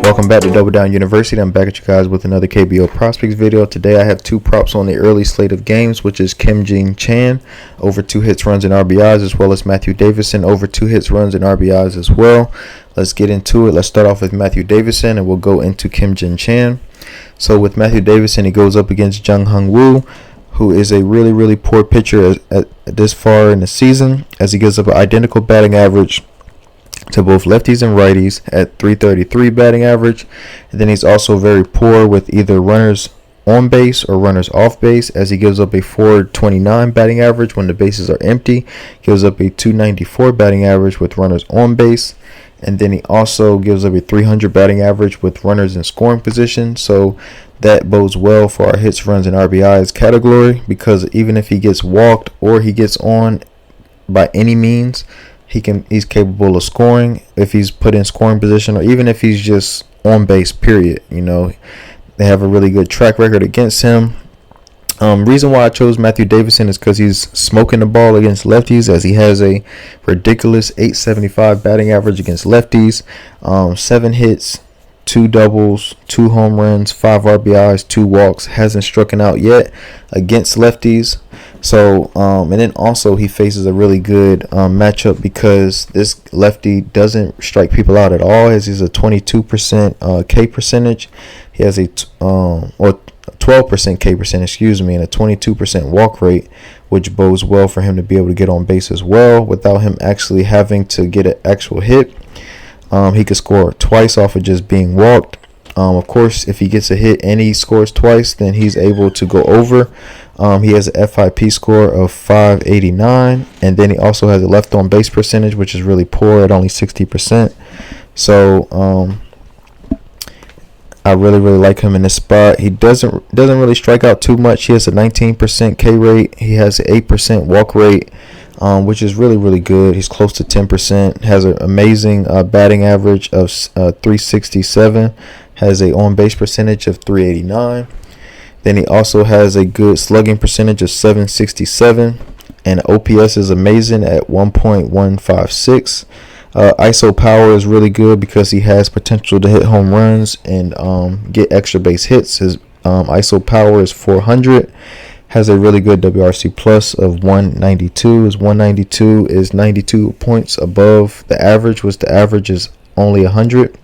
Welcome back to Double Down University. I'm back at you guys with another KBO PrizePicks video. Today I have two props on the early slate of games, which is Kim Chan over 2 hits, runs, and RBIs, as well as Matthew Davidson over 2 hits, runs, and RBIs as well. Let's get into it. Let's start off with Matthew Davidson, and we'll go into Kim Chan. So with Matthew Davidson, he goes up against Jung Hung Woo, who is a really poor pitcher at this far in the season, as he gives up an identical batting average to both lefties and righties at .333 batting average. And then he's also very poor with either runners on base or runners off base, as he gives up a .429 batting average when the bases are empty, gives up a .294 batting average with runners on base, and then he also gives up a .300 batting average with runners in scoring position. So that bodes well for our hits, runs, and RBIs category, because even if he gets walked or he gets on by any means, he's capable of scoring if he's put in scoring position, or even if he's just on base, period. You know, they have a really good track record against him. Reason why I chose Matthew Davidson is because he's smoking the ball against lefties, as he has a ridiculous .875 batting average against lefties, 7 hits, 2 doubles, 2 home runs, 5 RBIs, 2 walks. Hasn't struck out yet against lefties. So, and then also he faces a really good matchup, because this lefty doesn't strike people out at all, as he's a 22% K percentage. He has a 12% K percentage, and a 22% walk rate, which bodes well for him to be able to get on base as well without him actually having to get an actual hit. He could score twice off of just being walked. Of course, if he gets a hit and he scores twice, then he's able to go over. He has an FIP score of 589, and then he also has a left on base percentage, which is really poor at only 60%. So I really like him in this spot. He doesn't really strike out too much. He has a 19% K rate. He has an 8% walk rate, which is really good. He's close to 10%. Has an amazing batting average of .367. Has a on base percentage of .389. Then he also has a good slugging percentage of .767, and OPS is amazing at 1.156. ISO power is really good because he has potential to hit home runs and get extra base hits. His ISO power is 400. Has a really good WRC plus of 192. His 192 is 92 points above the average, which the average is only 100.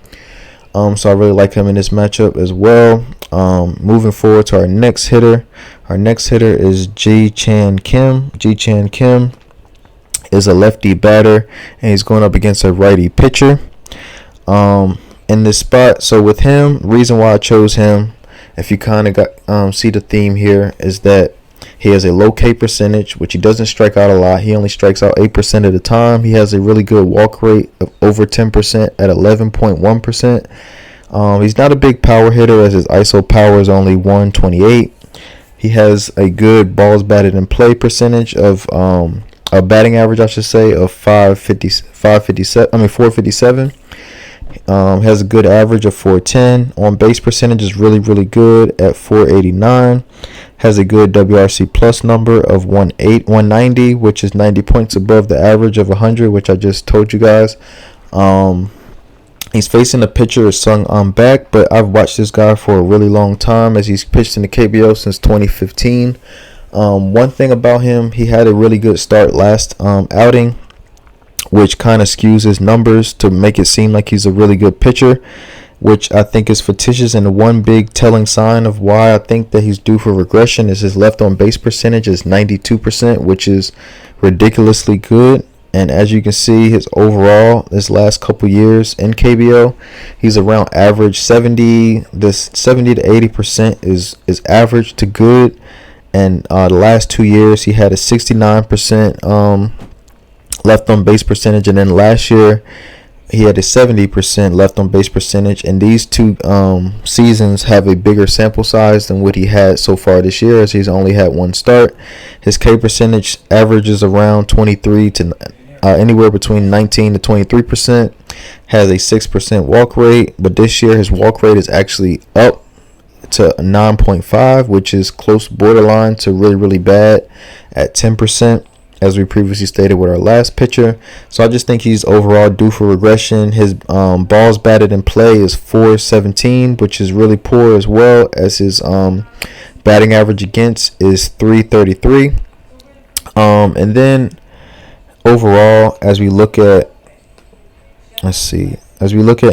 So I really like him in this matchup as well. Moving forward to our next hitter. Our next hitter is Ji Chan Kim. Ji Chan Kim is a lefty batter, and he's going up against a righty pitcher in this spot. So with him, reason why I chose him, if you kind of got see the theme here, is that he has a low K percentage, which he doesn't strike out a lot. He only strikes out 8% of the time. He has a really good walk rate of over 10% at 11.1%. He's not a big power hitter, as his ISO power is only 128. He has a good balls batted in play percentage of a batting average, I should say, of 457. Has a good average of 410. On base percentage is really good at 489. Has a good WRC plus number of 190, which is 90 points above the average of 100, which I just told you guys. He's facing a pitcher, Sung Baek, but I've watched this guy for a really long time, as he's pitched in the KBO since 2015. One thing about him, he had a really good start last outing, which kind of skews his numbers to make it seem like he's a really good pitcher, which I think is fictitious. And the one big telling sign of why I think that he's due for regression is his left on base percentage is 92%, which is ridiculously good. And as you can see, his overall this last couple years in KBO, he's around average 70. This 70 to 80% is average to good. And the last 2 years, he had a 69% left on base percentage, and then last year he had a 70% left on base percentage. And these two seasons have a bigger sample size than what he had so far this year, as he's only had one start. His K percentage averages around 23 to anywhere between 19 to 23%. Has a 6% walk rate, but this year his walk rate is actually up to 9.5, which is close borderline to really bad at 10%. as we previously stated with our last pitcher. So I just think he's overall due for regression. His balls batted in play is .417, which is really poor, as well as his batting average against is .333. And then overall, as we look at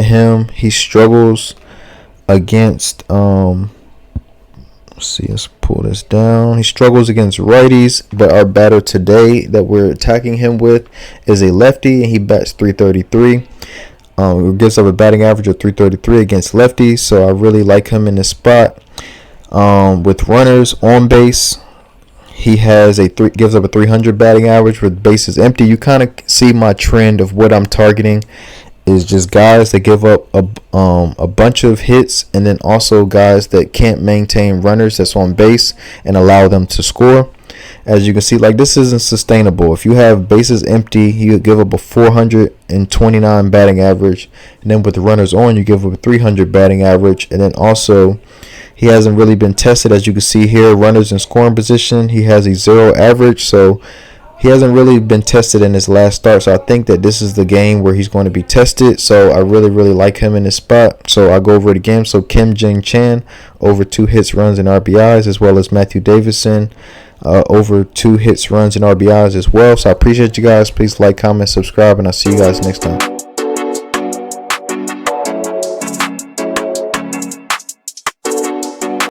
him, he struggles against let's pull this down. He struggles against righties, but our batter today that we're attacking him with is a lefty, and he bats .333. Gives up a batting average of .333 against lefties, so I really like him in this spot. With runners on base, he gives up a .300 batting average with bases empty. You kind of see my trend of what I'm targeting is just guys that give up a bunch of hits, and then also guys that can't maintain runners that's on base and allow them to score. As you can see, like, this isn't sustainable. If you have bases empty, you give up a .429 batting average, and then with the runners on, you give up a .300 batting average, and then also he hasn't really been tested. As you can see here, runners in scoring position, he has a 0 average, so he hasn't really been tested in his last start. So I think that this is the game where he's going to be tested. So I really like him in this spot. So I'll go over it again. So Kim Jing Chan over 2 hits, runs, and RBIs, as well as Matthew Davidson over 2 hits, runs, and RBIs as well. So I appreciate you guys. Please like, comment, subscribe, and I'll see you guys next time.